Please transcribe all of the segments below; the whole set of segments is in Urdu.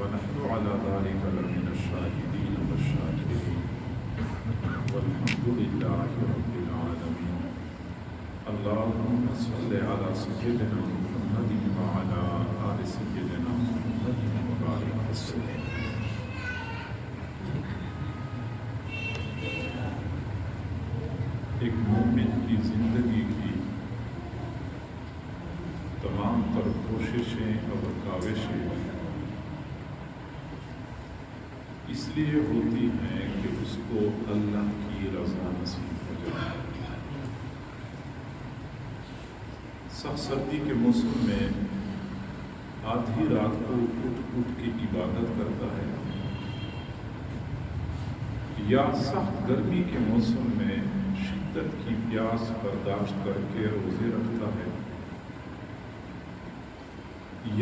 ونحن على ذلك لمن الشاهدين والشاكرين والحمد لله رب العالمين. اللهم صل على سيدنا محمد وعلى آل سيدنا محمد وبارك وسلم. ایک مومن کی زندگی کی تمام تر کوششیں اور کاوشیں اس لیے ہوتی ہیں کہ اس کو اللہ کی رضا نصیب ہو جائے. سخت سردی کے موسم میں آدھی رات کو اٹھ کے عبادت کرتا ہے، یا سخت گرمی کے موسم میں شدت کی پیاس برداشت کر کے روزے رکھتا ہے،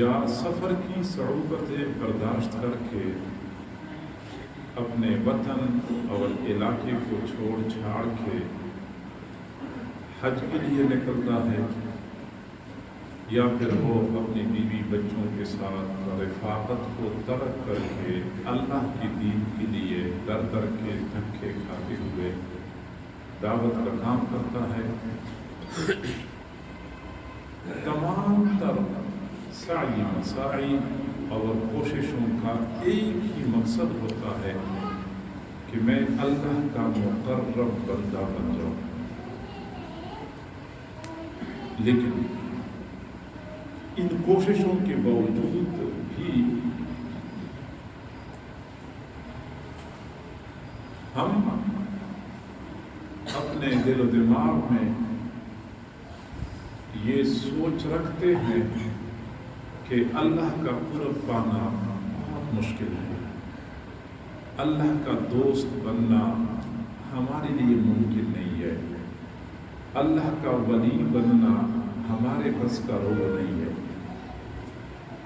یا سفر کی صعوبتیں برداشت کر کے اپنے وطن اور علاقے کو چھوڑ چھاڑ کے حج کے لیے نکلتا ہے، یا پھر وہ اپنی بیوی بچوں کے ساتھ رفاقت کو ترک کر کے اللہ کی دین کے لیے در در کے دھکے کھاتے ہوئے دعوت کا کام کرتا ہے. تمام تر مساعی اور کوششوں کا ایک ہی مقصد ہوتا ہے کہ میں اللہ کا مقرب بندہ بن جاؤں. لیکن ان کوششوں کے باوجود بھی ہم اپنے دل و دماغ میں یہ سوچ رکھتے ہیں کہ اللہ کا قرب پانا بہت مشکل ہے، اللہ کا دوست بننا ہمارے لیے ممکن نہیں ہے، اللہ کا ولی بننا ہمارے بس کا روگ نہیں ہے.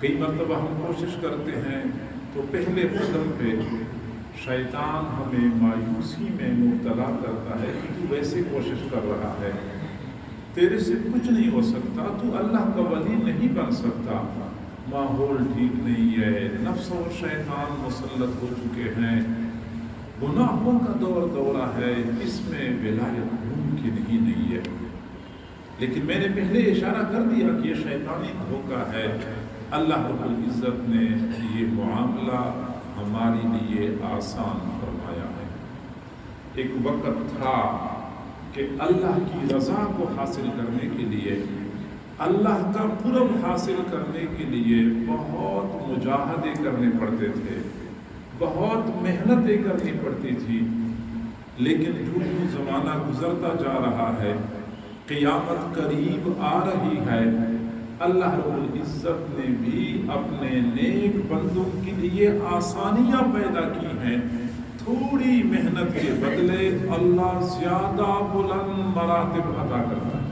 کئی مرتبہ ہم کوشش کرتے ہیں تو پہلے قدم پہ شیطان ہمیں مایوسی میں مبتلا کرتا ہے کہ تو ویسے کوشش کر رہا ہے، تیرے سے کچھ نہیں ہو سکتا، تو اللہ کا ولی نہیں بن سکتا، ماحول ٹھیک نہیں ہے، نفس اور شیطان مسلط ہو چکے ہیں، گناہوں کا دورہ ہے، اس میں ولایت ممکن ہی نہیں ہے. لیکن میں نے پہلے اشارہ کر دیا کہ یہ شیطانی دھوکہ ہے. اللہ رب العزت نے یہ معاملہ ہمارے لیے آسان فرمایا ہے. ایک وقت تھا کہ اللہ کی رضا کو حاصل کرنے کے لیے، اللہ کا قرب حاصل کرنے کے لیے بہت مجاہدے کرنے پڑتے تھے، بہت محنتیں کرنی پڑتی تھی. لیکن جو زمانہ گزرتا جا رہا ہے، قیامت قریب آ رہی ہے، اللہ رب العزت نے بھی اپنے نیک بندوں کے لیے آسانیاں پیدا کی ہیں. تھوڑی محنت کے بدلے اللہ زیادہ بلند مراتب عطا کرتا ہے.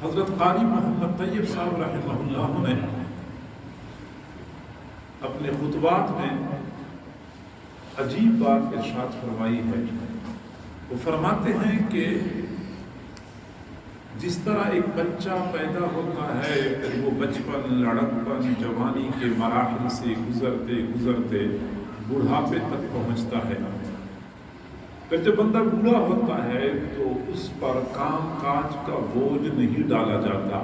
حضرت قاری محمد طیب صاحب رحمہ اللہ نے اپنے خطبات میں عجیب بات ارشاد فرمائی ہے. وہ فرماتے ہیں کہ جس طرح ایک بچہ پیدا ہوتا ہے، پھر وہ بچپن، لڑکپن، جوانی کے مراحل سے گزرتے گزرتے بڑھاپے تک پہنچتا ہے. پھر جب بندہ بوڑھا ہوتا ہے تو اس پر کام کاج کا بوجھ نہیں ڈالا جاتا،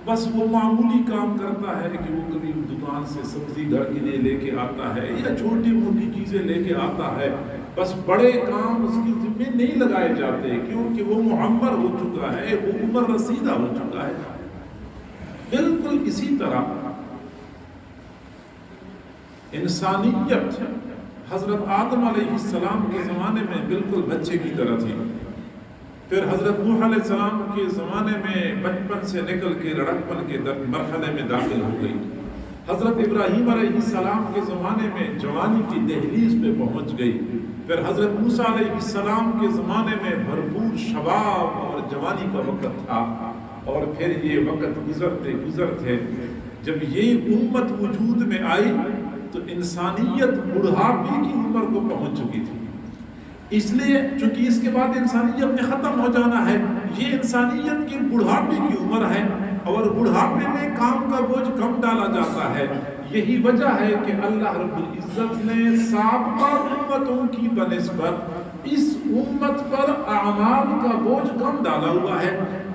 بس وہ معمولی کام کرتا ہے کہ وہ کبھی دکان سے سبزی گھر کے لیے لے کے آتا ہے یا چھوٹی موٹی چیزیں لے کے آتا ہے. بس بڑے کام اس کی ذمہ نہیں لگائے جاتے کیونکہ وہ معمر ہو چکا ہے، وہ عمر رسیدہ ہو چکا ہے. بالکل اسی طرح انسانیت حضرت آدم علیہ السلام کے زمانے میں بالکل بچے کی طرح تھی. پھر حضرت نوح علیہ السلام کے زمانے میں بچپن سے نکل کے لڑکپن کے مرحلے میں داخل ہو گئی. حضرت ابراہیم علیہ السلام کے زمانے میں جوانی کی دہلیز پہ پہنچ گئی. پھر حضرت موسیٰ علیہ السلام کے زمانے میں بھرپور شباب اور جوانی کا وقت تھا. اور پھر یہ وقت گزرتے گزرتے جب یہ امت وجود میں آئی تو انسانیت بڑھاپے کی عمر کو پہنچ چکی تھی. اس لیے چونکہ اس کے بعد انسانیت میں ختم ہو جانا ہے، یہ انسانیت کی بڑھاپے کی عمر ہے اور بڑھاپے میں کام کا بوجھ کم ڈالا جاتا ہے۔ یہی وجہ ہے کہ اللہ رب العزت نے سابقہ امتوں کی بنسبت اس امت پر اعمال کا بوجھ کم ڈالا ہوا ہے۔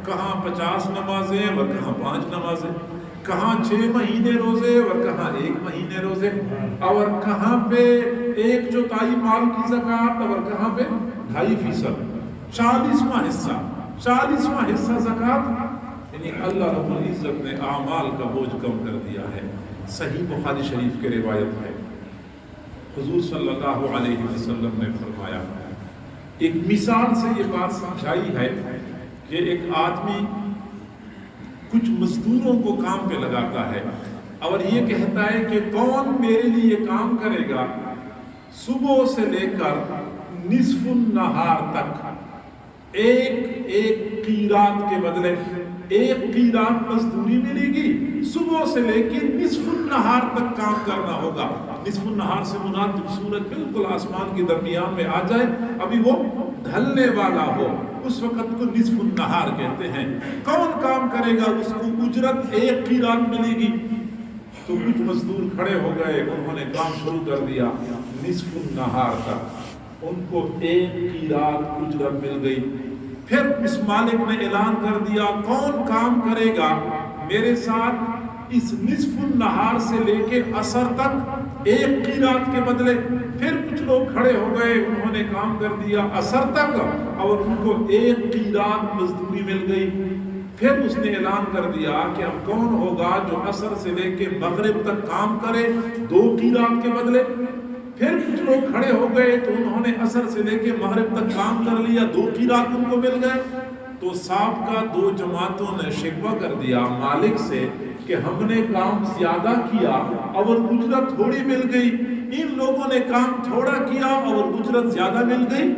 کہاں 50 نمازیں اور کہاں 5 نمازیں، کہاں 6 مہینے روزے اور کہاں 1 مہینے روزے، اور کہاں پہ 1/4 مال کی زکوٰۃ اور کہاں پہ 2.5%، 40واں حصہ زکوٰۃ۔ یعنی اللہ رب العزت نے اعمال کا بوجھ کم کر دیا ہے۔ صحیح بخاری شریف کی روایت ہے، حضور صلی اللہ علیہ وسلم نے فرمایا، ایک مثال سے یہ بات سمجھائی ہے کہ ایک آدمی کچھ مزدوروں کو کام پہ لگاتا ہے اور یہ کہتا ہے کہ کون میرے لیے کام کرے گا صبح سے لے کر نصف النہار تک، ایک قیرات کے بدلے 1 قیرات مزدوری ملے گی، صبح سے لے کے نصف النہار تک کام کرنا ہوگا۔ نصف النہار سے مراد جب سورج بالکل آسمان کے درمیان میں آ جائے، ابھی وہ ڈھلنے والا ہو، اس وقت کو نصف النہار کہتے ہیں۔ کون کام کرے گا، اس کو اجرت 1 قیرات ملے گی۔ تو کچھ مزدور کھڑے ہو گئے، انہوں نے کام شروع کر دیا نصف النہار تک، ان کو 1 قیرات اجرت مل گئی۔ پھر اس مالک نے اعلان کر دیا، کون کام کرے گا میرے ساتھ اس نصف النہار سے لے کے عصر تک 1 قیرات کے بدلے۔ پھر کچھ لوگ کھڑے ہو گئے، انہوں نے کام کر دیا عصر تک اور ان کو 1 قیرات مزدوری مل گئی۔ پھر اس نے اعلان کر دیا کہ اب کون ہوگا جو عصر سے لے کے مغرب تک کام کرے 2 قیرات کے بدلے۔ پھر کچھ لوگ کھڑے ہو گئے تو انہوں نے عصر سے لے کے مغرب تک کام کر لیا، 2 قیرات ان کو مل گئے۔ تو سابقہ 2 جماعتوں نے شکوہ کر دیا مالک سے کہ ہم نے کام زیادہ کیا اور اجرت تھوڑی مل گئی، ان لوگوں نے کام تھوڑا کیا اور اجرت زیادہ مل گئی۔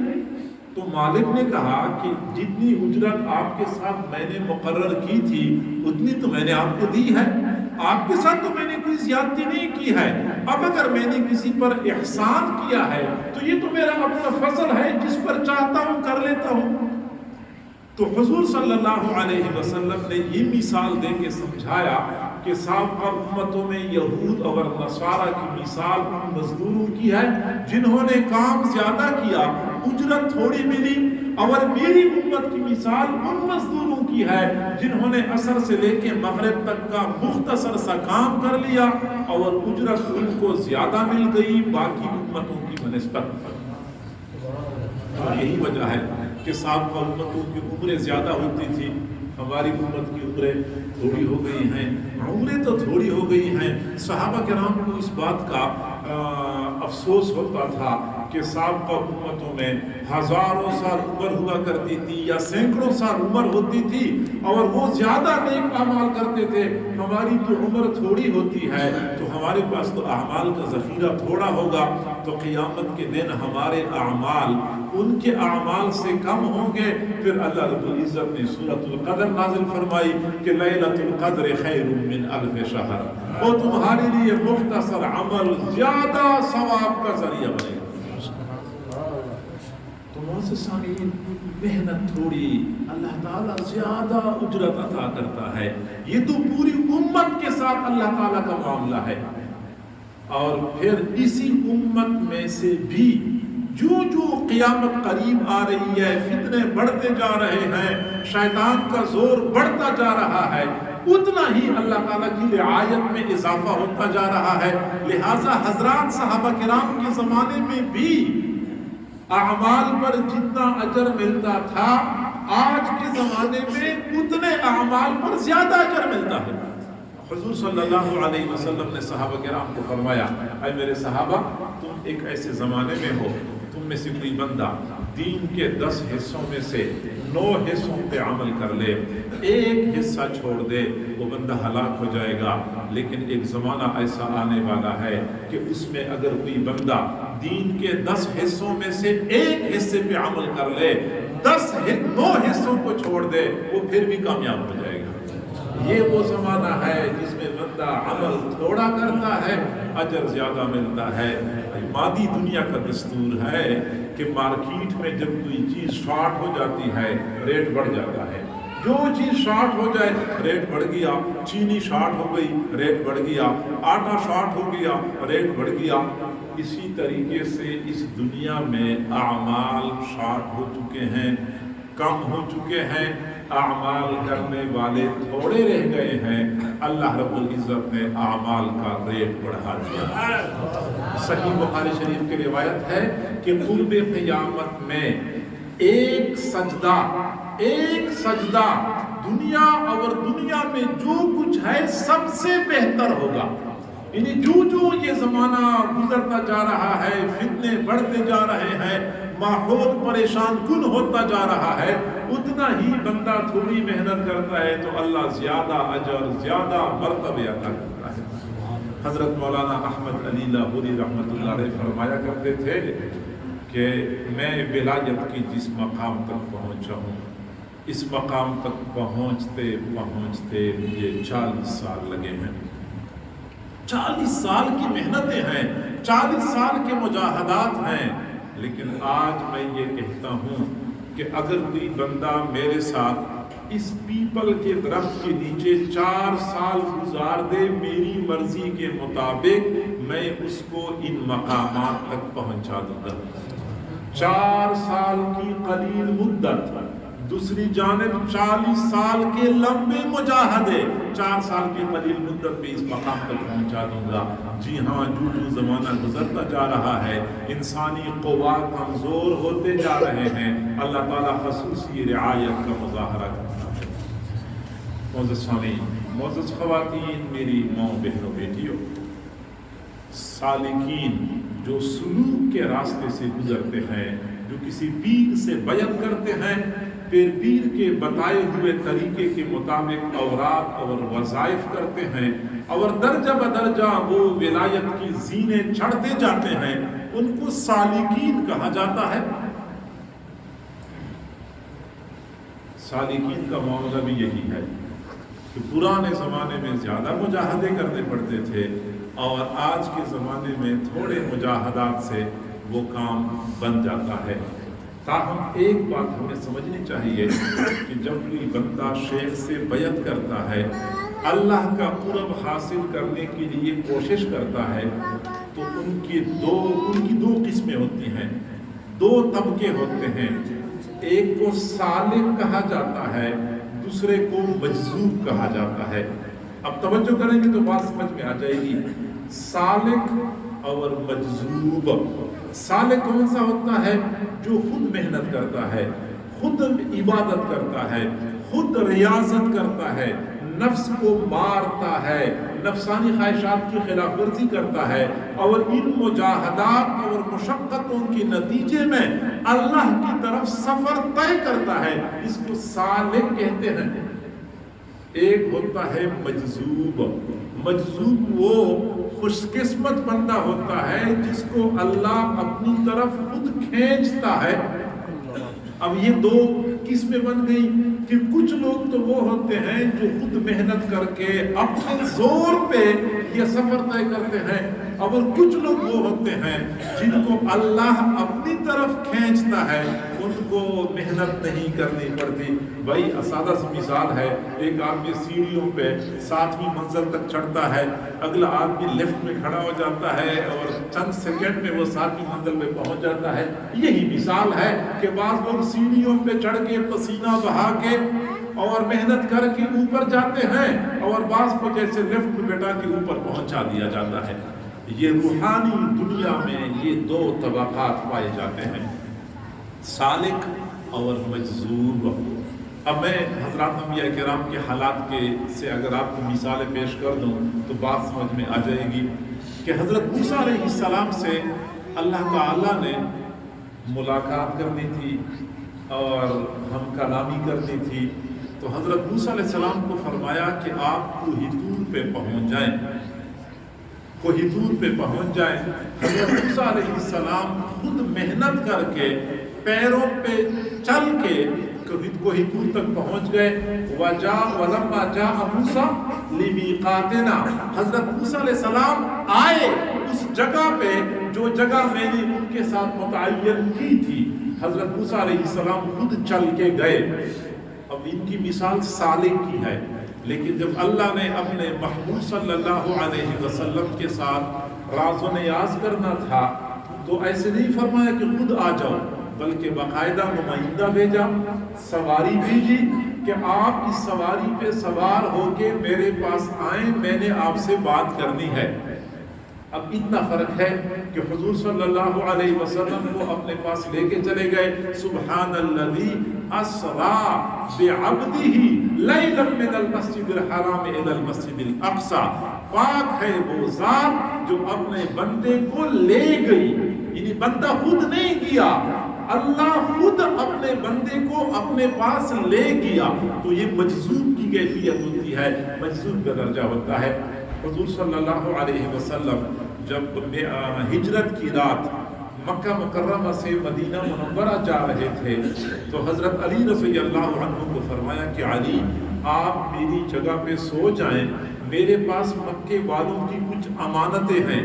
تو مالک نے کہا کہ جتنی اجرت آپ کے ساتھ میں نے مقرر کی تھی اتنی تو میں نے آپ کو دی ہے، آپ کے ساتھ تو میں نے کوئی زیادتی نہیں کی ہے۔ اب اگر میں نے کسی پر احسان کیا ہے تو یہ تو میرا اپنا فضل ہے، جس پر چاہتا ہوں کر لیتا ہوں۔ تو حضور صلی اللہ علیہ وسلم نے یہ مثال دے کے سمجھایا کہ سابقہ امتوں میں یہود اور نصارہ کی مثال ان مزدوروں کی ہے جنہوں نے کام زیادہ کیا، اجرت تھوڑی ملی، اور میری امت کی مثال ان مزدوروں کی ہے جنہوں نے عصر سے لے کے مغرب تک کا مختصر سا کام کر لیا اور اجرت ان کو زیادہ مل گئی باقی امتوں کی بنسبت۔ یہی وجہ ہے کہ سابقہ امتوں کی عمریں زیادہ ہوتی تھی، ہماری امت کی عمریں تھوڑی ہو گئی ہیں۔ عمریں تو تھوڑی ہو گئی ہیں، صحابہ کرام کو اس بات کا افسوس ہوتا تھا کہ سابقہ امتوں میں ہزاروں سال عمر ہوا کرتی تھی یا سینکڑوں سال عمر ہوتی تھی اور وہ زیادہ نیک اعمال کرتے تھے، ہماری تو عمر تھوڑی ہوتی ہے تو ہمارے پاس تو اعمال کا ذخیرہ تھوڑا ہوگا، تو قیامت کے دن ہمارے اعمال ان کے اعمال سے کم ہوں گے۔ پھر اللہ رب العزت نے سورۃ القدر نازل فرمائی کہ لیلۃ القدر خیر من الف شہر، وہ تمہارے لیے مختصر عمل زیادہ ثواب کا ذریعہ بنے گا۔ تو معزز سامعین، محنت تھوڑی، اللہ تعالیٰ زیادہ اجرت عطا کرتا ہے۔ یہ تو پوری امت کے ساتھ اللہ تعالیٰ کا معاملہ ہے۔ اور پھر اسی امت میں سے بھی جو قیامت قریب آ رہی ہے، فتنے بڑھتے جا رہے ہیں، شیطان کا زور بڑھتا جا رہا ہے، اتنا ہی اللہ تعالیٰ کی رعایت میں اضافہ ہوتا جا رہا ہے۔ لہٰذا حضرات صحابہ کرام کے زمانے میں بھی اعمال پر جتنا اجر ملتا تھا، آج کے زمانے میں اتنے اعمال پر زیادہ اجر ملتا ہے۔ حضور صلی اللہ علیہ وسلم نے صحابہ کرام کو فرمایا، اے میرے صحابہ، تم ایک ایسے زمانے میں ہو، تم میں سے کوئی بندہ دین کے 10 حصوں میں سے 9 حصوں پہ عمل کر لے، ایک حصہ چھوڑ دے، وہ بندہ ہلاک ہو جائے گا۔ لیکن ایک زمانہ ایسا آنے والا ہے کہ اس میں اگر کوئی بندہ دین کے 10 حصوں میں سے ایک حصے پہ عمل کر لے، 9 حصوں کو چھوڑ دے، وہ پھر بھی کامیاب ہو جائے گا۔ یہ وہ زمانہ ہے جس میں بندہ عمل تھوڑا کرتا ہے اجر زیادہ ملتا ہے۔ مادی دنیا کا دستور ہے کہ مارکیٹ میں جب کوئی چیز شارٹ ہو جاتی ہے ریٹ بڑھ جاتا ہے، جو چیز شارٹ ہو جائے ریٹ بڑھ گیا، چینی شارٹ ہو گئی ریٹ بڑھ گیا، آٹا شارٹ ہو گیا ریٹ بڑھ گیا۔ اسی طریقے سے اس دنیا میں اعمال شارٹ ہو چکے ہیں، کم ہو چکے ہیں، اعمال کرنے والے تھوڑے رہ گئے ہیں۔ اللہ رب العزت نے اعمال کا ریٹ بڑھا دیا۔ صحیح بخاری شریف کی روایت ہے کہ قرب قیامت میں ایک سجدہ دنیا اور دنیا میں جو کچھ ہے سب سے بہتر ہوگا۔ یعنی جو یہ زمانہ گزرتا جا رہا ہے، فتنے بڑھتے جا رہے ہیں، ماحول پریشان کن ہوتا جا رہا ہے، اتنا ہی بندہ تھوڑی محنت کرتا ہے تو اللہ زیادہ اجر، زیادہ مرتبے عطا کرتا ہے۔ حضرت مولانا احمد علی لاہوری رحمۃ اللہ علیہ فرمایا کرتے تھے کہ میں ولایت کی جس مقام تک پہنچا ہوں، اس مقام تک پہنچتے پہنچتے مجھے 40 سال لگے ہیں۔ 40 سال کی محنتیں ہیں، 40 سال کے مجاہدات ہیں، لیکن آج میں یہ کہتا ہوں کہ اگر کوئی بندہ میرے ساتھ اس پیپل کے درخت کے نیچے 4 سال گزار دے میری مرضی کے مطابق، میں اس کو ان مقامات تک پہنچا دوں گا۔ 4 سال کی قلیل مدت، دوسری جانب 40 سال کے لمبے مجاہدے، 4 سال کی قلیل مدت میں اس مقام تک پہنچا دوں گا۔ جی ہاں، جو زمانہ گزرتا جا رہا ہے، انسانی قوات کمزور ہوتے جا رہے ہیں، اللہ تعالیٰ خصوصی رعایت کا مظاہرہ کرتا ہے۔ معزز سامعین، معزز خواتین، میری ماں، بہنوں، بیٹیوں، سالکین جو سلوک کے راستے سے گزرتے ہیں، جو کسی پیر سے بیعت کرتے ہیں، پھر پیر کے بتائے ہوئے طریقے کے مطابق اوراد اور وظائف کرتے ہیں، اور درجہ بدرجہ وہ ولایت کی زینے چڑھتے جاتے ہیں، ان کو سالکین کہا جاتا ہے۔ سالکین کا معاملہ بھی یہی ہے کہ پرانے زمانے میں زیادہ مجاہدے کرنے پڑتے تھے، اور آج کے زمانے میں تھوڑے مجاہدات سے وہ کام بن جاتا ہے۔ تاہم ایک بات ہمیں سمجھنی چاہیے کہ جب کوئی بندہ شیخ سے بیعت کرتا ہے، اللہ کا قرب حاصل کرنے کے لیے کوشش کرتا ہے، تو ان کی دو قسمیں ہوتی ہیں، 2 طبقے ہوتے ہیں۔ ایک کو سالک کہا جاتا ہے، دوسرے کو مجذوب کہا جاتا ہے۔ اب توجہ کریں گے تو بات سمجھ میں آ جائے گی۔ سالک اور مجذوب۔ سالک کون سا ہوتا ہے؟ جو خود محنت کرتا ہے، خود عبادت کرتا ہے، خود ریاضت کرتا ہے، نفس کو مارتا ہے، نفسانی خواہشات کی خلاف ورزی کرتا ہے، اور ان مجاہدات اور مشقتوں کے نتیجے میں اللہ کی طرف سفر طے کرتا ہے، اس کو سالک کہتے ہیں۔ ایک ہوتا ہے مجذوب۔ مجذوب وہ خوش قسمت بندہ ہوتا ہے جس کو اللہ اپنی طرف خود کھینچتا ہے۔ اب یہ 2 قسمیں بن گئی کہ کچھ لوگ تو وہ ہوتے ہیں جو خود محنت کر کے اپنے زور پہ یہ سفر طے کرتے ہیں، اور کچھ لوگ وہ ہوتے ہیں جن کو اللہ اپنی طرف کھینچتا ہے، ان کو محنت نہیں کرنی پڑتی۔ بھائی سادہ سی مثال ہے، ایک آدمی سیڑھیوں پہ 7ویں منزل تک چڑھتا ہے، اگلا آدمی لفٹ میں کھڑا ہو جاتا ہے اور چند سیکنڈ میں وہ 7ویں منزل پہ پہنچ جاتا ہے۔ یہی مثال ہے کہ بعض لوگ سیڑھیوں پہ چڑھ کے پسینہ بہا کے اور محنت کر کے اوپر جاتے ہیں، اور بعض کو جیسے لفٹ میں بیٹھا کے اوپر پہنچا دیا جاتا ہے۔ یہ روحانی دنیا میں یہ 2 طبقات پائے جاتے ہیں، سالک اور مجذوب۔ اب میں حضرات انبیاء کرام کے حالات سے اگر آپ کو مثالیں پیش کر دوں تو بات سمجھ میں آ جائے گی کہ حضرت موسیٰ علیہ السلام سے اللہ تعالیٰ نے ملاقات کرنی تھی اور ہم کلامی کرنی تھی، تو حضرت موسیٰ علیہ السلام کو فرمایا کہ آپ کوہ طور پہ پہنچ جائیں، کوہ طور پہ پہنچ جائیں۔ حضرت موسیٰ علیہ السلام خود محنت کر کے پیروں پہ چل کے کوہ طور تک پہنچ گئے. وَلَمَّا جَاءَ مُوسَىٰ لِمِيقَاتِنَا, حضرت موسیٰ علیہ السلام آئے اس جگہ پہ جو جگہ میں نے ان کے ساتھ متعین کی تھی. حضرت موسیٰ علیہ السلام خود چل کے گئے. اب ان کی مثال سالک کی ہے, لیکن جب اللہ نے اپنے محبوب صلی اللہ علیہ وسلم کے ساتھ راز و نیاز کرنا تھا تو ایسے نہیں فرمایا کہ خود آ جاؤ, بلکہ باقاعدہ نمائندہ بھیجا, سواری بھیجی کہ آپ اس سواری پہ سوار ہو کے میرے پاس آئیں, میں نے آپ سے بات کرنی ہے. اب اتنا فرق ہے کہ حضور صلی اللہ علیہ وسلم کو اپنے پاس لے کے چلے گئے. سبحان الذی اسری بعبدہ لیلا من المسجد الحرام الی المسجد الاقصی, پاک ہے وہ ذات جو اپنے بندے کو لے گئی, یعنی بندہ خود نہیں گیا, اللہ خود اپنے بندے کو اپنے پاس لے گیا. تو یہ مجذوب کی کیفیت ہوتی ہے, مجذوب کا درجہ ہوتا ہے. حضور صلی اللہ علیہ وسلم جب ہجرت کی رات مکہ مکرمہ سے مدینہ منورہ جا رہے تھے تو حضرت علی رضی اللہ عنہ کو فرمایا کہ علی آپ میری جگہ پہ سو جائیں, میرے پاس مکے والوں کی کچھ امانتیں ہیں,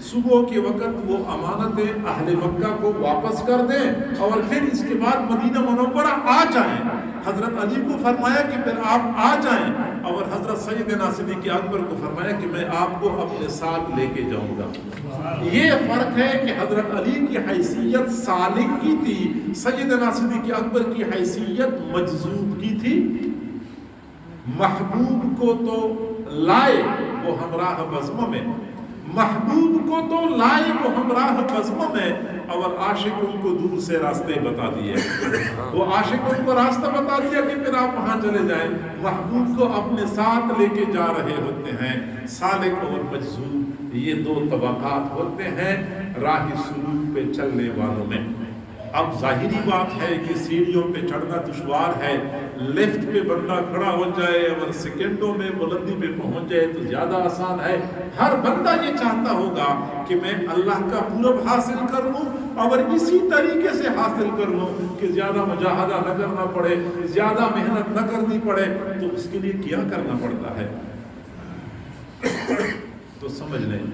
صبح کے وقت وہ امانتیں اہل مکہ کو واپس کر دیں اور پھر اس کے بعد مدینہ منورہ آ جائیں. حضرت علی کو فرمایا کہ پھر آپ آ جائیں, اور حضرت سیدنا صدیق اکبر کو فرمایا کہ میں آپ کو اپنے ساتھ لے کے جاؤں گا. یہ فرق ہے کہ حضرت علی کی حیثیت سالک کی تھی, سیدنا صدیق اکبر کی حیثیت مجذوب کی تھی. محبوب کو تو لائے وہ ہمراہ بزم میں, محبوب کو تو لائے وہ ہمراہ بزم میں, اور عاشق ان کو دور سے راستے بتا دیے. وہ عاشق ان کو راستہ بتا دیا کہ پھر آپ وہاں چلے جائیں. محبوب کو اپنے ساتھ لے کے جا رہے ہوتے ہیں. سالک اور مجذوب یہ دو طبقات ہوتے ہیں راہ سلوک پہ چلنے والوں میں. اب ظاہری بات ہے کہ سیڑھیوں پہ چڑھنا دشوار ہے, لفٹ پہ بندہ کھڑا ہو جائے اور سیکنڈوں میں بلندی پہ پہنچ جائے تو زیادہ آسان ہے. ہر بندہ یہ چاہتا ہوگا کہ میں اللہ کا قرب حاصل کر لوں اور اسی طریقے سے حاصل کر لوں کہ زیادہ مجاہدہ نہ کرنا پڑے, زیادہ محنت نہ کرنی پڑے. تو اس کے لیے کیا کرنا پڑتا ہے؟ تو سمجھ لیں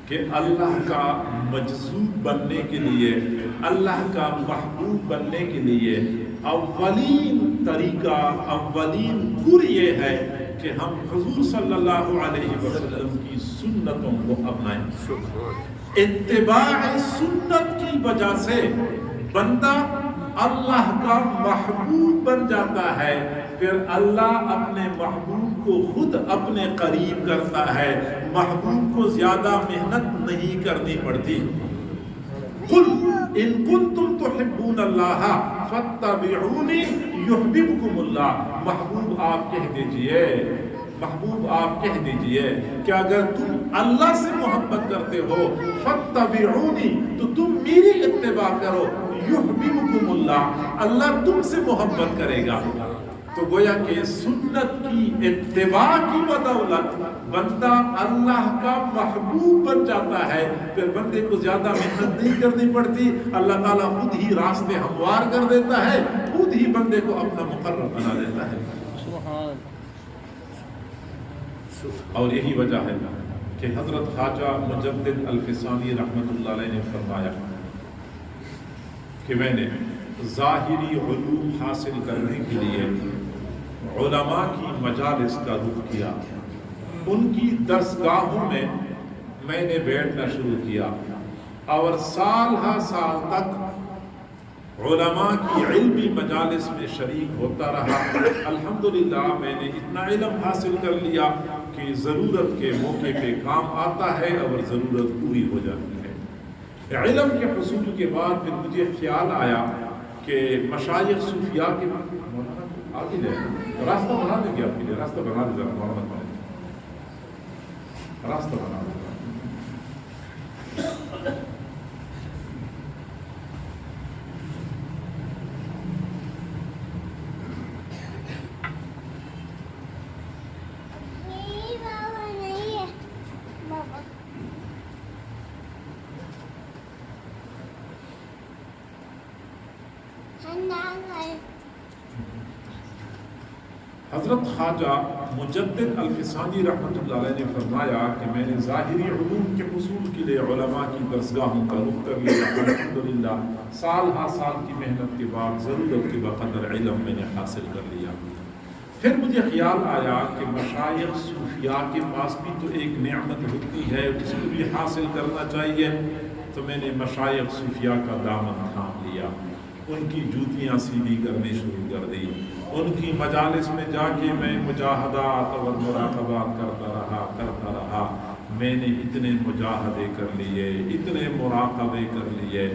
کہ اللہ کا مجذوب بننے کے لیے, اللہ کا محبوب بننے کے لیے اولین طریقہ, اولین گر یہ ہے کہ ہم حضور صلی اللہ علیہ وسلم کی سنتوں کو اپنائیں. اتباع سنت کی وجہ سے بندہ اللہ کا محبوب بن جاتا ہے. پھر اللہ اپنے محبوب کو خود اپنے قریب کرتا ہے, محبوب کو زیادہ محنت نہیں کرنی پڑتی. قل ان کنتم تحبون اللہ فاتبعونی یحببکم اللہ. محبوب آپ کہہ دیجئے, محبوب آپ کہہ دیجئے کہ اگر تم اللہ سے محبت کرتے ہو فاتبعونی تو تم میری اتباع کرو, یحببکم اللہ, اللہ تم سے محبت کرے گا. تو گویا کہ سنت کی اتباع کی بدولت بندہ اللہ کا محبوب بن جاتا ہے. پھر بندے کو زیادہ محنت نہیں کرنی پڑتی, اللہ تعالیٰ خود ہی راستے ہموار کر دیتا ہے, خود ہی بندے کو اپنا مقرر بنا دیتا ہے. اور یہی وجہ ہے کہ حضرت خواجہ مجدد الفسانی رحمۃ اللہ علیہ نے فرمایا کہ میں نے ظاہری علوم حاصل کرنے کے لیے علماء کی مجالس کا رخ کیا. ان کی درسگاہوں میں نے بیٹھنا شروع کیا اور سال ہا سال تک علماء کی علمی مجالس میں شریک ہوتا رہا. الحمدللہ میں نے اتنا علم حاصل کر لیا کہ ضرورت کے موقع پہ کام آتا ہے اور ضرورت پوری ہو جاتی ہے. علم کے حصول کے بعد پھر مجھے خیال آیا کہ مشایخ صوفیاء کے آگے جائے راستہ بنا دیں گے, آپ کے لیے راستہ بنا دیں, محمد راستہ بنا دیں. حضرت خواجہ مجدد الفسانی رحمۃ اللہ علیہ نے فرمایا کہ میں نے ظاہری علوم کے حصول کے لیے علماء کی درسگاہوں کا رخ کر لیا، الحمدللہ سال ہا سال کی محنت کے بعد ضرورت کے بقدر علم میں نے حاصل کر لیا۔ پھر مجھے خیال آیا کہ مشائخ صوفیاء کے پاس بھی تو ایک نعمت ہوتی ہے، اس کو بھی حاصل کرنا چاہیے، تو میں نے مشائخ صوفیاء کا دامن تھام لیا، ان کی جوتیاں سیدھی کرنی شروع کر دی، ان کی مجالس میں جا کے میں مجاہدات اور مراقبات کرتا رہا۔ میں نے اتنے مجاہدے کر لیے، اتنے مراقبے کر لیے،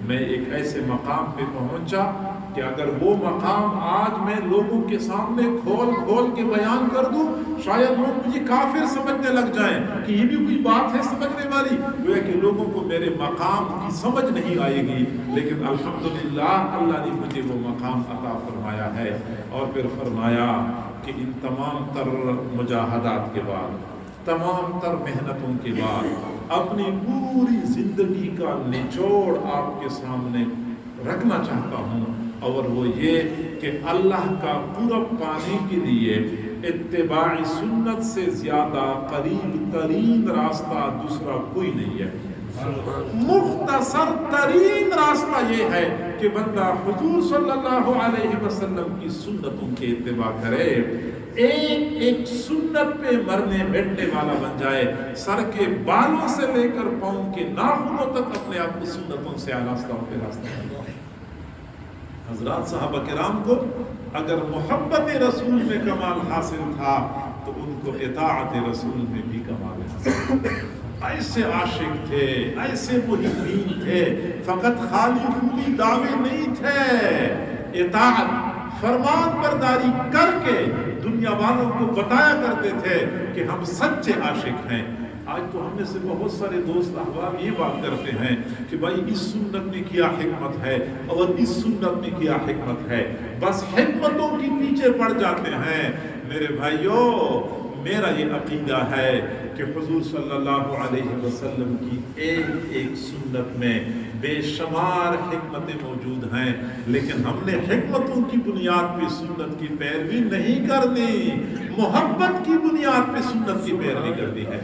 میں ایک ایسے مقام پہ پہنچا کہ اگر وہ مقام آج میں لوگوں کے سامنے کھول کے بیان کر دوں، شاید لوگ مجھے کافر سمجھنے لگ جائیں کہ یہ بھی کوئی بات ہے سمجھنے والی، وہ ہے کہ لوگوں کو میرے مقام کی سمجھ نہیں آئے گی، لیکن الحمدللہ اللہ نے مجھے وہ مقام عطا فرمایا ہے۔ اور پھر فرمایا کہ ان تمام تر مجاہدات کے بعد، تمام تر محنتوں کے بعد اپنی پوری زندگی کا نچوڑ آپ کے سامنے رکھنا چاہتا ہوں، اور وہ یہ کہ اللہ کا قرب پانے کے لیے اتباع سنت سے زیادہ قریب ترین راستہ دوسرا کوئی نہیں ہے۔ مختصر ترین راستہ یہ ہے کہ بندہ حضور صلی اللہ علیہ وسلم کی سنتوں کے اتباع کرے، ایک سنت پہ مرنے بیٹھنے والا بن جائے، سر کے بالوں سے لے کر پاؤں کے ناخنوں تک اپنے آپ کو سنتوں سے آراستہ پہ راستہ بن جائے۔ حضرات صحابہ کرام کو اگر محبت رسول میں کمال حاصل تھا تو ان کو اطاعت رسول میں بھی کمال حاصل تھا۔ ایسے عاشق تھے، ایسے محبین تھے، فقط خالی خودی دعوے نہیں تھے، اطاعت فرمان برداری کر کے دنیا والوں کو بتایا کرتے تھے کہ ہم سچے عاشق ہیں۔ آج تو ہم میں سے بہت سارے دوست احباب یہ بات کرتے ہیں کہ بھائی اس سنت میں کیا حکمت ہے اور اس سنت میں کیا حکمت ہے، بس حکمتوں کی پیچھے پڑ جاتے ہیں۔ میرے بھائیوں، میرا یہ عقیدہ ہے کہ حضور صلی اللہ علیہ وسلم کی ایک سنت میں بے شمار حکمتیں موجود ہیں، لیکن ہم نے حکمتوں کی بنیاد پہ سنت کی پیروی نہیں کرنی، محبت کی بنیاد پہ سنت کی پیروی کرنی ہے۔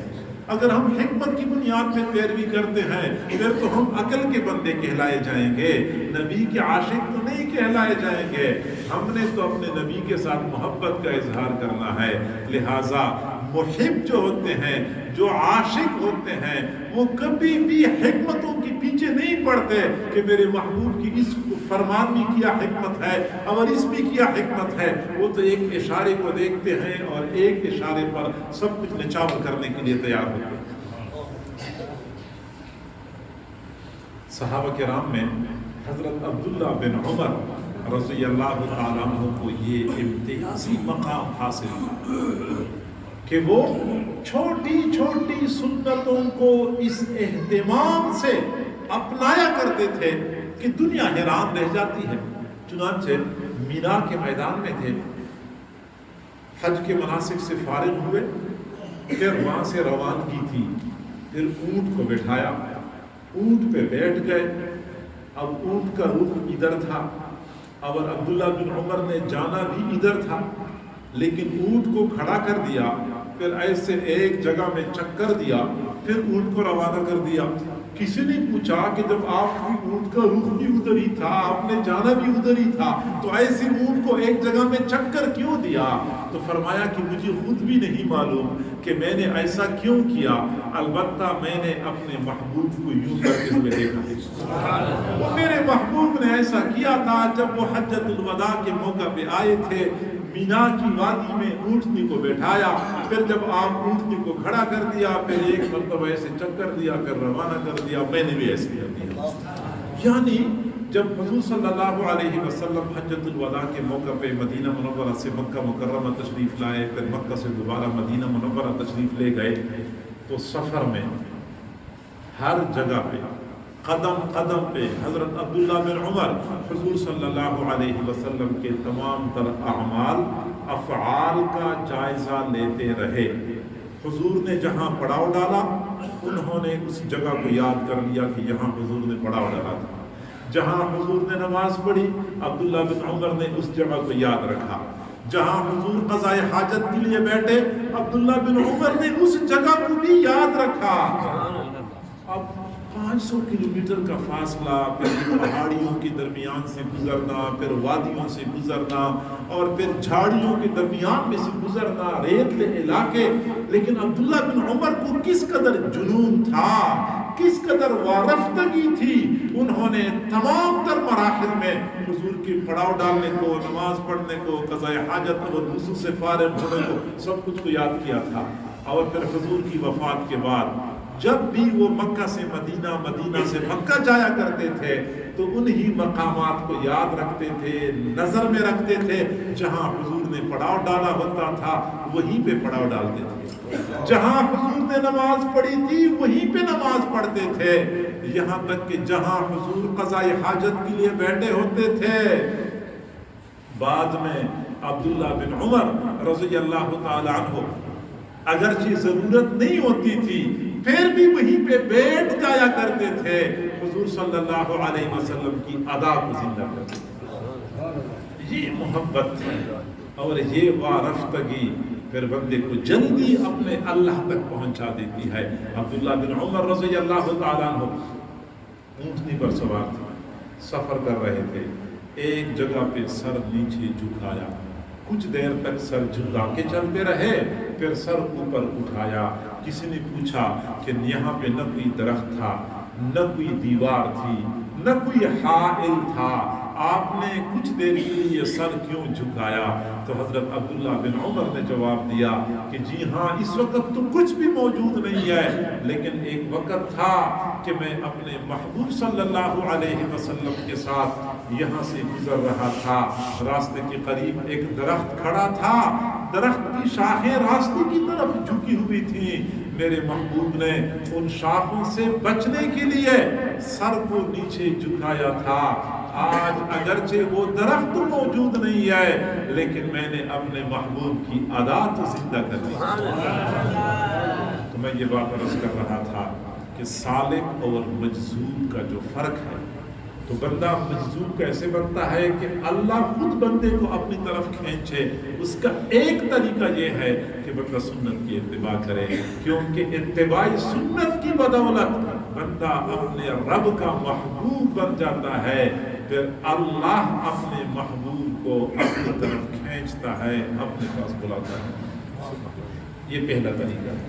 اگر ہم حکمت کی بنیاد پہ پیروی کرتے ہیں پھر تو ہم عقل کے بندے کہلائے جائیں گے، نبی کے عاشق تو نہیں کہلائے جائیں گے۔ ہم نے تو اپنے نبی کے ساتھ محبت کا اظہار کرنا ہے، لہٰذا محب جو ہوتے ہیں، جو عاشق ہوتے ہیں، وہ کبھی بھی حکمتوں کے پیچھے نہیں پڑتے کہ میرے محبوب کی اس فرمان میں کیا حکمت ہے اور اس میں کیا حکمت ہے۔ وہ تو ایک اشارے کو دیکھتے ہیں اور ایک اشارے پر سب کچھ نچاور کرنے کے لیے تیار ہوتے ہیں۔ صحابہ کرام میں حضرت عبداللہ بن عمر رضی اللہ تعالیٰ عنہ کو یہ امتیازی مقام حاصل تھا کہ وہ چھوٹی چھوٹی سنتوں کو اس اہتمام سے اپنایا کرتے تھے کہ دنیا حیران رہ جاتی ہے۔ چنانچہ مینا کے میدان میں تھے، حج کے مناسک سے فارغ ہوئے، پھر وہاں سے روانگی تھی، پھر اونٹ کو بٹھایا، اونٹ پہ بیٹھ گئے۔ اب اونٹ کا رخ ادھر تھا اور عبداللہ بن عمر نے جانا بھی ادھر تھا، لیکن اونٹ کو کھڑا کر دیا، پھر ایسے ایک جگہ میں چکر دیا، پھر اونٹ کو روانہ کر دیا۔ کسی نے پوچھا کہ جب آپ کی اونٹ کا رخ بھی ادھر ہی تھا، آپ نے جانا بھی ادھر ہی تھا، تو ایسے اونٹ کو ایک جگہ میں چکر کیوں دیا؟ تو فرمایا کہ مجھے خود بھی نہیں معلوم کہ میں نے ایسا کیوں کیا، البتہ میں نے اپنے محبوب کو یوں کرتے ہوئے دیکھا۔ وہ میرے محبوب نے ایسا کیا تھا جب وہ حجۃ الوداع کے موقع پہ آئے تھے، مینا کی وادی میں اونٹنی کو بیٹھایا، پھر جب آپ اونٹنی کو کھڑا کر دیا، پھر ایک مرتبہ ایسے چکر دیا، پھر روانہ کر دیا، میں نے بھی ایسے کر دیا۔ یعنی جب حضور صلی اللہ علیہ وسلم حجۃ الوداع کے موقع پہ مدینہ منورہ سے مکہ مکرمہ تشریف لائے، پھر مکہ سے دوبارہ مدینہ منورہ تشریف لے گئے، تو سفر میں ہر جگہ پہ قدم قدم پہ حضرت عبداللہ بن عمر حضور صلی اللہ علیہ وسلم کے تمام تر اعمال افعال کا جائزہ لیتے رہے۔ حضور نے جہاں پڑاؤ ڈالا انہوں نے اس جگہ کو یاد کر لیا کہ یہاں حضور نے پڑاؤ ڈالا تھا، جہاں حضور نے نماز پڑھی عبداللہ بن عمر نے اس جگہ کو یاد رکھا، جہاں حضور قضائے حاجت کے لیے بیٹھے عبداللہ بن عمر نے اس جگہ کو بھی یاد رکھا. اب 500 کلومیٹر کا فاصلہ، پھر پہاڑیوں کے درمیان سے گزرنا، پھر وادیوں سے گزرنا، اور پھر جھاڑیوں کے درمیان میں سے گزرنا، ریتلے علاقے. لیکن عبداللہ بن عمر کو کس قدر جنون تھا، کس قدر وارفتگی تھی، انہوں نے تمام تر مراحل میں حضور کی پڑاؤ ڈالنے کو، نماز پڑھنے کو، قضاء حاجت اور وضو سے فارغ ہونے کو، سب کچھ کو یاد کیا تھا. اور پھر حضور کی وفات کے بعد جب بھی وہ مکہ سے مدینہ، مدینہ سے مکہ جایا کرتے تھے تو انہی مقامات کو یاد رکھتے تھے، نظر میں رکھتے تھے. جہاں حضور نے پڑاؤ ڈالا ہوتا تھا وہیں پہ پڑاؤ ڈالتے تھے، جہاں حضور نے نماز پڑھی تھی وہیں پہ نماز پڑھتے تھے. یہاں تک کہ جہاں حضور قضاء حاجت کے لیے بیٹھے ہوتے تھے، بعد میں عبداللہ بن عمر رضی اللہ تعالی عنہ اگرچہ ضرورت نہیں ہوتی تھی پھر بھی وہیں پہ بیٹھ جایا کرتے تھے، حضور صلی اللہ علیہ وسلم کی ادا کو زندہ کرتے تھے. یہ محبت اور یہ وارفتگی پھر بندے کو جلدی اپنے اللہ تک پہنچا دیتی ہے. عبداللہ بن عمر رضی اللہ تعالیٰ عنہ اونٹنی پر سوار تھے، سفر کر رہے تھے. ایک جگہ پہ سر نیچے جھکایا، کچھ دیر تک سر جھکا کے چلتے رہے، پھر سر اوپر اٹھایا. کسی نے پوچھا کہ یہاں پہ نہ کوئی درخت تھا، نہ کوئی دیوار تھی، نہ کوئی حائل تھا، آپ نے کچھ دیر کے لیے سر کیوں جھکایا؟ تو حضرت عبداللہ بن عمر نے جواب دیا کہ جی ہاں، اس وقت تو کچھ بھی موجود نہیں ہے، لیکن ایک وقت تھا کہ میں اپنے محبوب صلی اللہ علیہ وسلم کے ساتھ یہاں سے گزر رہا تھا. راستے کے قریب ایک درخت کھڑا تھا، درخت کی شاخیں راستے کی طرف جھکی ہوئی تھیں. میرے محبوب نے ان شاخوں سے بچنے کے لیے سر کو نیچے جھکایا تھا. آج اگرچہ وہ درخت موجود نہیں ہے لیکن میں نے اپنے محبوب کی ادا تو زندہ کر دی. تو میں یہ بات عرض کر رہا تھا کہ سالک اور مجذوب کا جو فرق ہے، تو بندہ مجذوب کیسے بنتا ہے کہ اللہ خود بندے کو اپنی طرف کھینچے. اس کا ایک طریقہ یہ ہے کہ بندہ سنت کی اتباع کرے، کیونکہ اتباع سنت کی بدولت بندہ اپنے رب کا محبوب بن جاتا ہے. پھر اللہ اپنے محبوب کو اپنی طرف کھینچتا ہے، اپنے پاس بلاتا ہے. یہ پہلا طریقہ ہے.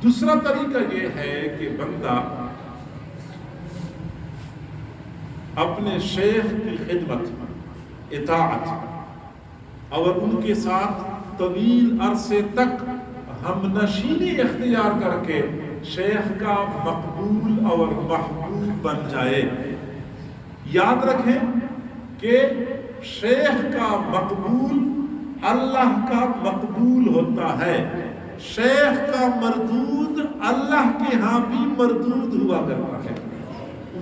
دوسرا طریقہ یہ ہے کہ بندہ اپنے شیخ کی خدمت، اطاعت اور ان کے ساتھ طویل عرصے تک ہم نشینی اختیار کر کے شیخ کا مقبول اور محبوب بن جائے. یاد رکھیں کہ شیخ کا مقبول اللہ کا مقبول ہوتا ہے، شیخ کا مردود اللہ کے ہاں بھی مردود ہوا کرتا ہے.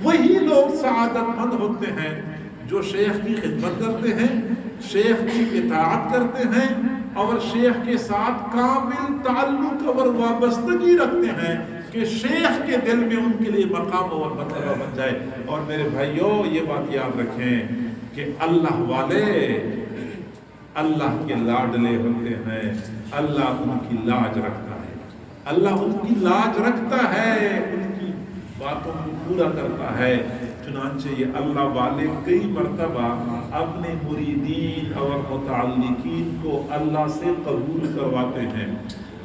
وہی لوگ سعادت مند ہوتے ہیں جو شیخ کی خدمت کرتے ہیں، شیخ کی اطاعت کرتے ہیں اور شیخ کے ساتھ کامل تعلق اور وابستگی رکھتے ہیں کہ شیخ کے دل میں ان کے لیے مقام اور مرتبہ بن جائے. اور میرے بھائیوں یہ بات یاد رکھیں کہ اللہ والے اللہ کے لاڈلے ہوتے ہیں، اللہ ان کی لاج رکھتا ہے، اللہ ان کی لاج رکھتا ہے، ان کی باتوں کو پورا کرتا ہے. چنانچہ یہ اللہ والے کئی مرتبہ اپنے مریدین اور متعلقین کو اللہ سے قبول کرواتے ہیں.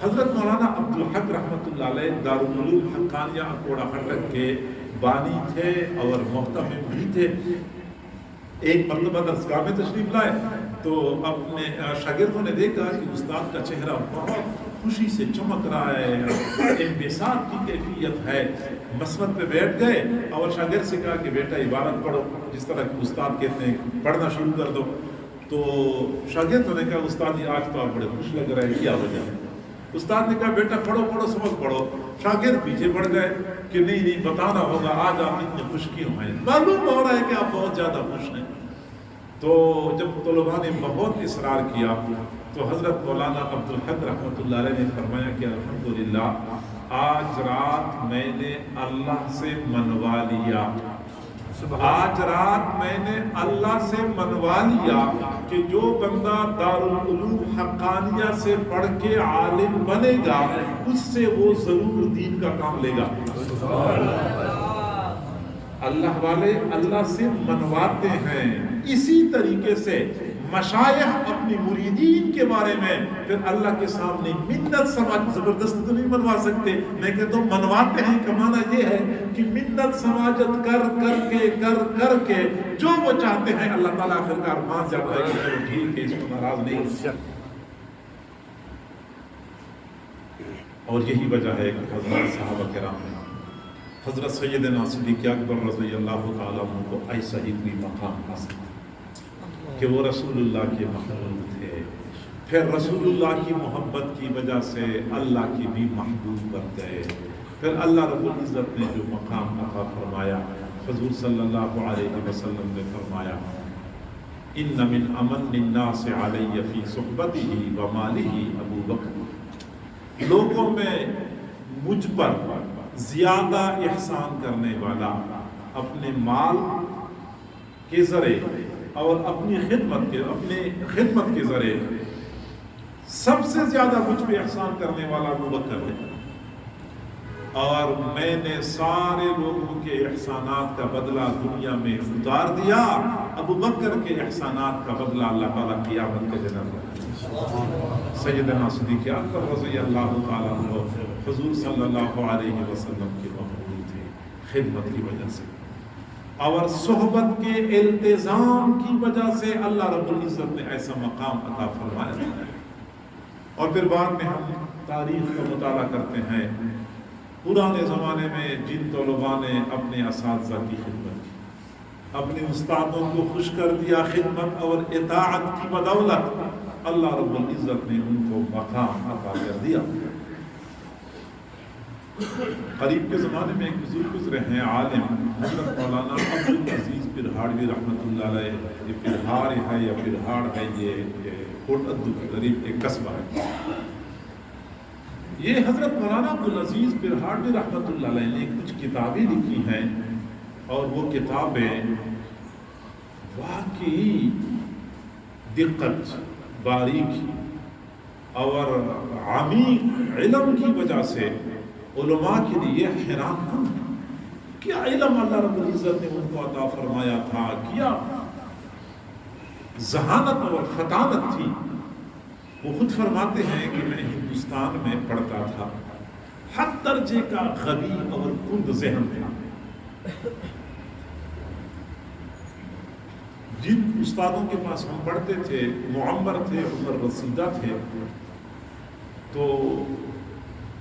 حضرت مولانا عبدالحق رحمۃ اللہ علیہ دارالعلوم حقانیہ اکوڑا خٹک کے بانی تھے اور محتمم بھی تھے. ایک مرتبہ درسگاہ میں تشریف لائے تو اپنے شاگردوں نے دیکھا کہ استاد کا چہرہ بہت خوشی سے چمک رہا ہے، انبساط کی کیفیت ہے. مسند پہ بیٹھ گئے اور شاگرد سے کہا کہ بیٹا عبارت پڑھو، جس طرح کہ استاد کہتے ہیں پڑھنا شروع کر دو. تو شاگردوں نے کہا استاد جی آج تو آپ بڑے خوش لگ رہے ہیں، کیا وجہ ہے؟ استاد نے کہا بیٹا پڑھو پڑھو سبق پڑھو. شاگرد پیچھے پڑ گئے کہ نہیں بتانا ہوگا آج آپ اتنے خوش کیوں ہیں، معلوم ہو رہا ہے کہ آپ بہت زیادہ خوش ہیں. تو جب طلباء نے بہت اصرار کیا تو حضرت مولانا عبدالحق رحمۃ اللہ علیہ نے فرمایا کہ الحمدللہ آج رات میں نے اللہ سے منوا لیا، آج رات میں نے اللہ سے منوا لیا کہ جو بندہ دارالعلوم حقانیہ سے پڑھ کے عالم بنے گا اس سے وہ ضرور دین کا کام لے گا. اللہ والے اللہ سے منواتے ہیں. اسی طریقے سے مشایخ اپنی مریدین کے بارے میں پھر اللہ کے سامنے منت سماج زبردست تو نہیں منوا سکتے. میں کہتا ہوں منواتے ہیں کا معنی یہ ہے کہ منت سماجت کر کے جو وہ چاہتے ہیں اللہ تعالیٰ آخرکار مان جاتا ہے کہ چلو ٹھیک ہے اس کو ناراض نہیں. اور یہی وجہ ہے کہ حضرت صحابہ کرام نے حضرت سیدنا صدیق اکبر رضی اللہ تعالیٰ عنہ کو ایسا ہی کوئی مقام حاصل کہ وہ رسول اللہ کے محبوب تھے. پھر رسول اللہ کی محبت کی وجہ سے اللہ کی بھی محبوب بن گئے. پھر اللہ رب العزت نے جو مقام عطا فرمایا حضور صلی اللہ علیہ وسلم نے فرمایا ان من امن الناس علی فی صحبتہ و مالہ ابو بکر. لوگوں میں مجھ پر زیادہ احسان کرنے والا اپنے مال کے ذریعے اور اپنی خدمت کے ذریعے سب سے زیادہ مجھ پہ احسان کرنے والا ابو بکر ہے. اور میں نے سارے لوگوں کے احسانات کا بدلہ دنیا میں اتار دیا. ابو بکر کے احسانات کا بدلہ اللہ تعالیٰ قیامت کے دن سیدنا صدیق اکبر رضی اللہ تعالیٰ عنہ حضور صلی اللہ علیہ وسلم کے محبوب تھے خدمت کی وجہ سے اور صحبت کے التزام کی وجہ سے. اللہ رب العزت نے ایسا مقام عطا فرمایا. اور پھر بعد میں ہم تاریخ کا مطالعہ کرتے ہیں پرانے زمانے میں جن طلباء نے اپنے اساتذہ کی خدمت کی, اپنے استادوں کو خوش کر دیا خدمت اور اطاعت کی بدولت, اللہ رب العزت نے ان کو مقام عطا کر دیا. قریب کے زمانے میں ایک بزرگ گزرے ہیں عالم حضرت مولانا عبدالعزیز پرہاڑوی رحمۃ اللہ علیہ. یہ پرہاڑ ہے یا پرہاڑ ہے, یہ کوٹ ادو کے قریب ایک قصبہ ہے. یہ حضرت مولانا عبدالعزیز پرہاڑوی رحمۃ اللہ علیہ نے کچھ کتابیں لکھی ہیں اور وہ کتابیں واقعی دقت, باریکی اور عمیق علم کی وجہ سے علماء کے لیے حیران کن. کیا علم اللہ رب العزت نے ان کو عطا فرمایا تھا, کیا ذہانت اور فطانت تھی. وہ خود فرماتے ہیں کہ میں ہندوستان میں پڑھتا تھا, حد درجے کا غبی اور کند ذہن تھا. جن استادوں کے پاس ہم پڑھتے تھے معمر تھے, عمر رسیدہ تھے, تو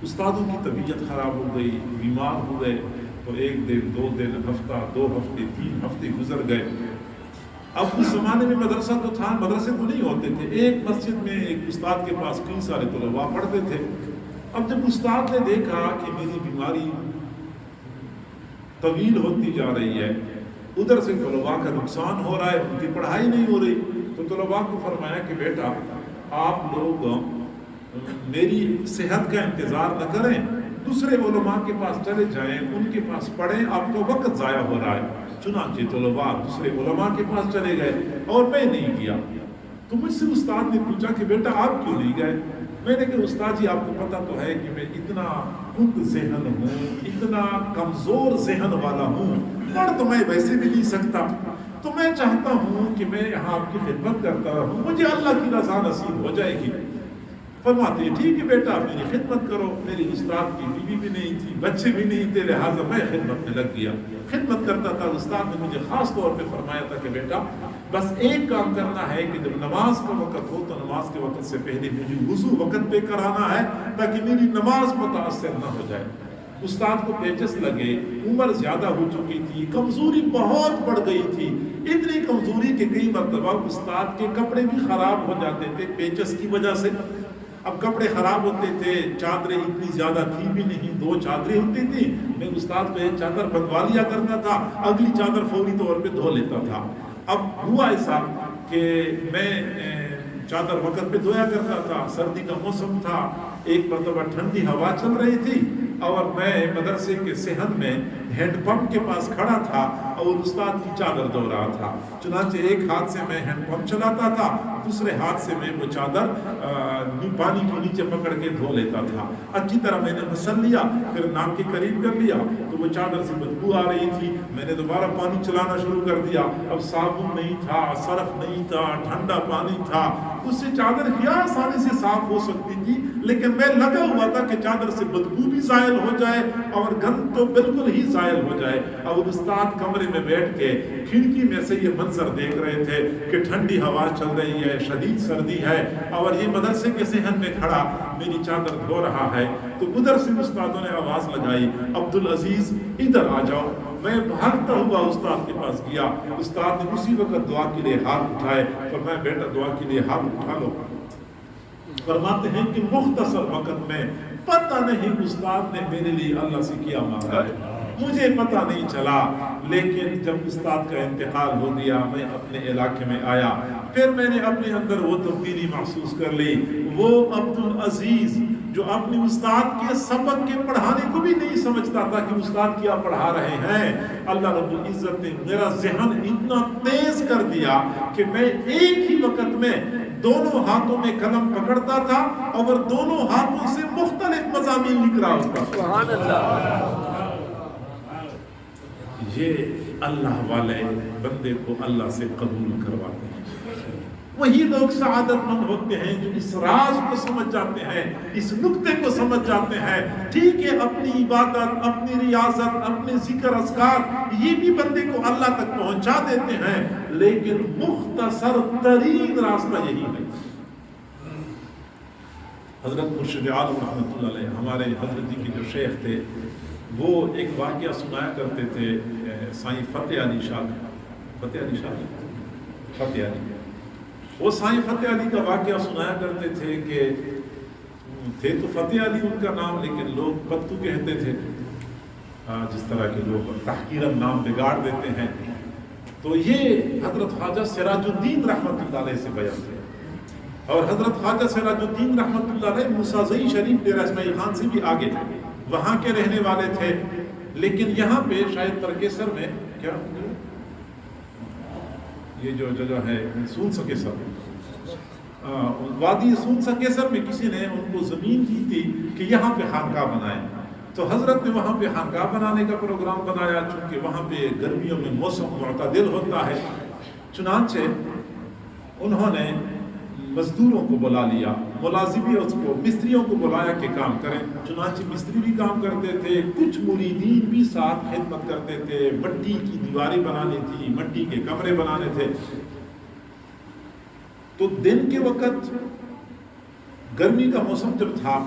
استادوں کی طبیعت خراب ہو گئی, بیمار ہو گئے, تو 1 دن 2 دن ہفتہ 2 ہفتے 3 ہفتے گزر گئے. اب اس زمانے میں مدرسہ تو تھا, مدرسے تو نہیں ہوتے تھے. ایک مسجد میں ایک استاد کے پاس کئی سارے طلباء پڑھتے تھے. اب جب استاد نے دیکھا کہ میری بیماری طویل ہوتی جا رہی ہے, ادھر سے طلباء کا نقصان ہو رہا ہے, ان کی پڑھائی نہیں ہو رہی, تو طلباء کو فرمایا کہ بیٹا آپ لوگ میری صحت کا انتظار نہ کریں, دوسرے علماء کے پاس چلے جائیں, ان کے پاس پڑھیں, آپ کو وقت ضائع ہو رہا ہے. چنانچہ طلباء دوسرے علماء کے پاس چلے گئے اور میں نہیں گیا. تو مجھ سے استاد نے پوچھا کہ بیٹا آپ کیوں نہیں گئے؟ میں نے کہا استاد جی آپ کو پتہ تو ہے کہ میں اتنا کند ذہن ہوں, اتنا کمزور ذہن والا ہوں, پڑھ تو میں ویسے بھی نہیں سکتا, تو میں چاہتا ہوں کہ میں یہاں آپ کی خدمت کرتا رہوں, مجھے اللہ کی رضا نصیب ہو جائے گی. فرماتے ہیں ٹھیک ہے بیٹا آپ میری خدمت کرو. میری استاد کی بیوی بھی نہیں تھی, بچے بھی نہیں تھے, لہٰذا میں خدمت میں لگ گیا, خدمت کرتا تھا. استاد نے مجھے خاص طور پہ فرمایا تھا کہ بیٹا بس ایک کام کرنا ہے کہ جب نماز کا وقت ہو تو نماز کے وقت سے پہلے مجھے وضو وقت پہ کرانا ہے تاکہ میری نماز متاثر نہ ہو جائے. استاد کو پیچس لگے, عمر زیادہ ہو چکی تھی, کمزوری بہت بڑھ گئی تھی, اتنی کمزوری کہ کئی مرتبہ استاد کے کپڑے بھی خراب ہو جاتے تھے پیچس کی وجہ سے. اب کپڑے خراب ہوتے تھے, چادریں اتنی زیادہ تھی بھی نہیں, 2 چادریں ہوتی تھی. میں استاد کو ایک چادر بنوا لیا کرتا تھا, اگلی چادر فوری طور پہ دھو لیتا تھا. اب ہوا ایسا کہ میں چادر وقت پہ دھویا کرتا تھا, سردی کا موسم تھا, ایک مرتبہ ٹھنڈی ہوا چل رہی تھی, اور میں مدرسے کے صحن میں ہینڈ پمپ کے پاس کھڑا تھا اور استاد کی چادر دھو رہا تھا. چنانچہ ایک ہاتھ سے میں ہینڈ پمپ چلاتا تھا، دوسرے ہاتھ سے میں وہ چادر پانی کے نیچے پکڑ کے دھو لیتا تھا. اچھی طرح میں نے مسل لیا، پھر ناک کے قریب کر لیا تو وہ چادر سے بدبو آ رہی تھی. میں نے دوبارہ پانی چلانا شروع کر دیا. اب صابن نہیں تھا، صرف نہیں تھا، ٹھنڈا پانی تھا. اس سے چادر کیا آسانی سے صاف ہو سکتی تھی، لیکن میں لگا ہوا تھا کہ چادر سے بدبو بھی زائل ہو جائے اور گند تو بالکل ہی زائل ہو جائے. اور استاد کمرے میں بیٹھ کے کھڑکی میں سے یہ منظر دیکھ رہے تھے کہ ٹھنڈی ہوا چل رہی ہے، شدید سردی ہے، اور یہ مدرسے کے صحن میں کھڑا میری چادر دھو رہا ہے. تو ادھر سے استادوں نے آواز لگائی، عبدالعزیز ادھر آ جاؤ. میں بھاگتا ہوا استاد کے پاس گیا. استاد نے اسی وقت دعا کے لیے ہاتھ اٹھائے. فرمایا بیٹا دعا کے لیے ہاتھ اٹھا لو. فرماتے ہیں کہ مختصر وقت میں پتہ نہیں استاد نے میرے لیے اللہ سے کیا مانگا ہے، مجھے پتہ نہیں چلا. لیکن جب استاد کا انتقال ہو گیا، میں اپنے علاقے میں آیا، پھر میں نے اپنے اندر وہ تبدیلی محسوس کر لی. وہ عبدالعزیز جو اپنے استاد کے سبق کے پڑھانے کو بھی نہیں سمجھتا تھا کہ استاد کیا پڑھا رہے ہیں، اللہ رب العزت نے میرا ذہن اتنا تیز کر دیا کہ میں ایک ہی وقت میں دونوں ہاتھوں میں قلم پکڑتا تھا اور دونوں ہاتھوں سے مختلف مضامین لکھ رہا ہوتا. سبحان اللہ. یہ اللہ والے بندے کو اللہ سے قبول کرواتے ہیں. وہی لوگ سعادت مند ہوتے ہیں جو اس راز کو سمجھ جاتے ہیں، اس نقطے کو سمجھ جاتے ہیں. ٹھیک ہے، اپنی عبادت، اپنی ریاضت، اپنے ذکر اذکار یہ بھی بندے کو اللہ تک پہنچا دیتے ہیں، لیکن مختصر ترین راستہ یہی ہے. حضرت مرشد عالم رحمۃ اللہ علیہ، ہمارے حضرت جی کے جو شیخ تھے، وہ ایک واقعہ سنایا کرتے تھے. سائیں فتح علی شاہ، وہ سائیں فتح علی کا واقعہ سنایا کرتے تھے کہ تھے تو فتح علی ان کا نام، لیکن لوگ پتو کہتے تھے، جس طرح کے لوگ تحقیراً نام بگاڑ دیتے ہیں. تو یہ حضرت خواجہ سراج الدین رحمۃ اللہ علیہ سے بیان تھے. اور حضرت خواجہ سراج الدین رحمۃ اللہ علیہ موسیٰ شریف ڈیرہ اسماعیل خان سے بھی آگے تھے، وہاں کے رہنے والے تھے. لیکن یہاں پہ شاید ترکیسر میں کیا یہ جو جگہ ہے سون سکیسر، وادی سون سکیسر میں کسی نے ان کو زمین دی تھی کہ یہاں پہ خانقاہ بنائیں. تو حضرت نے وہاں پہ خانقاہ بنانے کا پروگرام بنایا، چونکہ وہاں پہ گرمیوں میں موسم معتدل ہوتا ہے. چنانچہ انہوں نے مزدوروں کو بلا لیا، ملازمین کو، مستریوں کو بلایا کہ کام کریں. چنانچہ مستری بھی کام کرتے تھے، کچھ مریدین بھی ساتھ خدمت کرتے تھے. مٹی کی دیواریں بنانی تھی، مٹی کے کمرے بنانے تھے. تو دن کے وقت گرمی کا موسم جب تھا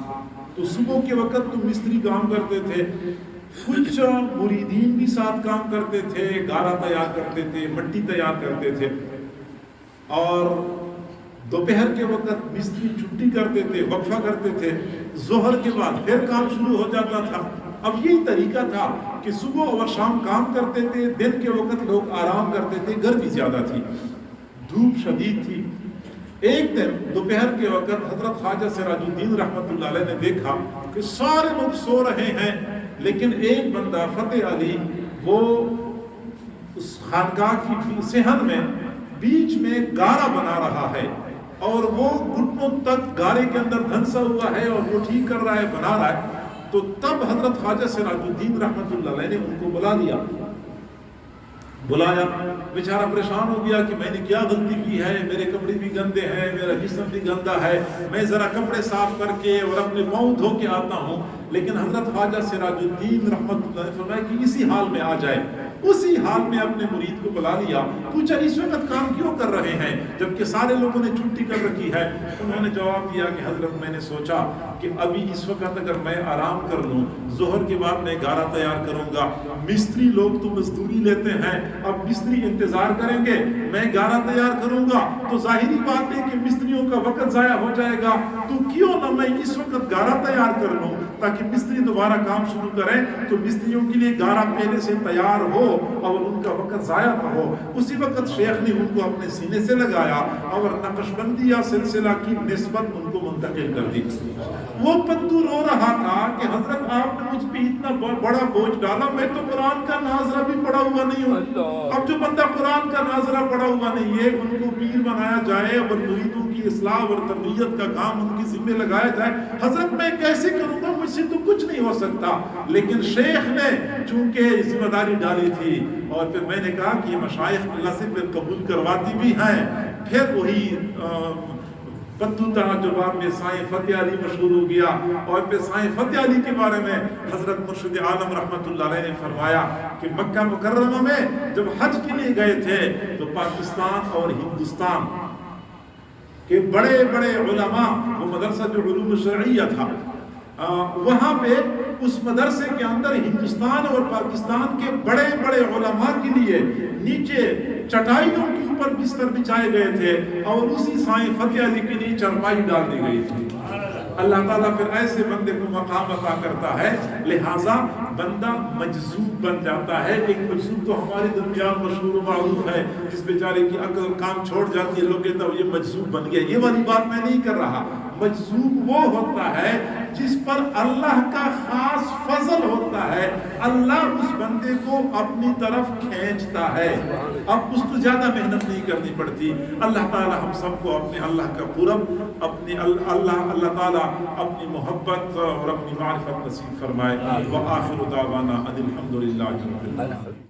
تو صبح کے وقت تو مستری کام کرتے تھے، کچھ مریدین بھی ساتھ کام کرتے تھے، گارا تیار کرتے تھے، مٹی تیار کرتے تھے. اور دوپہر کے وقت مستری چھٹی کرتے تھے، وقفہ کرتے تھے. ظہر کے بعد پھر کام شروع ہو جاتا تھا. اب یہی طریقہ تھا کہ صبح اور شام کام کرتے تھے، دن کے وقت لوگ آرام کرتے تھے. گرمی زیادہ تھی، دھوپ شدید تھی. ایک دن دوپہر کے وقت حضرت خواجہ سراج الدین رحمۃ اللہ علیہ نے دیکھا کہ سارے لوگ سو رہے ہیں، لیکن ایک بندہ فتح علی وہ اس خانقاہ کی صحن میں بیچ میں گارا بنا رہا ہے اور وہ گھٹنوں تک گارے کے اندر دھنسا ہوا ہے اور وہ ٹھیک کر رہا ہے، بنا رہا ہے. تو تب حضرت خواجہ سراج الدین رحمۃ اللہ علیہ نے ان کو بلایا. بیچارہ پریشان ہو گیا کہ میں نے کیا غلطی کی ہے، میرے کپڑے بھی گندے ہیں، میرا جسم بھی گندا ہے، میں ذرا کپڑے صاف کر کے اور اپنے پاؤں دھو کے آتا ہوں. لیکن حضرت خواجہ سراج الدین رحمۃ اللہ نے فرمایا کہ اسی حال میں آ جائے. اسی حال میں اپنے مرید کو بلا لیا، پوچھا اس وقت کام کیوں کر رہے ہیں جبکہ سارے لوگوں نے چھٹی کر رکھی ہے. انہوں نے جواب دیا کہ حضرت میں نے سوچا کہ ابھی اس وقت اگر میں آرام کر لوں، ظہر کے بعد میں گارا تیار کروں گا، مستری لوگ تو مزدوری لیتے ہیں، اب مستری انتظار کریں گے، میں گارا تیار کروں گا تو ظاہری بات ہے کہ مستریوں کا وقت ضائع ہو جائے گا. تو کیوں نہ میں اس وقت گارا تیار کر لوں تاکہ مستری دوبارہ کام شروع کریں تو مستریوں کے لیے گارا پہلے سے تیار ہو ہو اور ان کا وقت ضائع نہ ہو. اسی وقت شیخ نے ان کو اپنے سینے سے لگایا اور نقشبندیہ سلسلہ کی نسبت ان کو منتقل کر دی. وہ پتو رو رہا تھا کہ حضرت آپ نے مجھ پہ اتنا بڑا بوجھ ڈالا, میں تو قرآن کا ناظرہ بھی پڑھا ہوا نہیں ہوں. اب جو بندہ قرآن کا ناظرہ پڑھا ہوا نہیں ہے ان کو پیر بنایا جائے اور مریدوں کی اصلاح اور تربیت کا کام ان کی ذمہ لگایا جائے, حضرت میں کیسے کروں گا, مجھ سے تو کچھ نہیں ہو سکتا. لیکن شیخ نے چونکہ ذمہ داری ڈالی تھی اور پھر میں نے کہا کہ یہ مشائخ اللہ سے پھر قبول کرواتی بھی ہیں. پھر وہی پتو تھا جو بعد میں سائیں فتح علی مشہور ہو گیا, اور پھر سائیں فتح علی کے بارے میں حضرت مرشد عالم رحمت اللہ علیہ نے فرمایا کہ مکہ مکرمہ میں جب حج کے لیے گئے تھے تو پاکستان اور ہندوستان کے بڑے بڑے علماء, وہ مدرسہ جو علوم شرعیہ تھا وہاں پہ اس مدرسے کے اندر ہندوستان اور پاکستان کے بڑے بڑے علماء کے لیے نیچے چٹائیوں کے اوپر بستر بچھائے گئے تھے اور اسی سائیں فتح علی کے لیے چرپائی ڈال دی گئی تھی. اللہ تعالیٰ پھر ایسے بندے کو مقام عطا کرتا ہے, لہٰذا بندہ مجذوب بن جاتا ہے. ایک مجذوب تو ہمارے درمیان مشہور و معروف ہے, جس بیچارے کی عقل کام چھوڑ جاتی ہے, لوگ کہتے ہیں یہ مجذوب بن گیا. یہ والی بات میں نہیں کر رہا. مجذوب وہ ہوتا ہے جس پر اللہ کا خاص فضل ہوتا ہے, اللہ اس بندے کو اپنی طرف کھینچتا ہے, اب اس کو زیادہ محنت نہیں کرنی پڑتی. اللہ تعالیٰ ہم سب کو اپنے اللہ کا قرب, اپنے اللہ تعالیٰ اپنی محبت اور اپنی معرفت نصیب فرمائے. وآخر دعوانا ان الحمد للہ رب العالمین.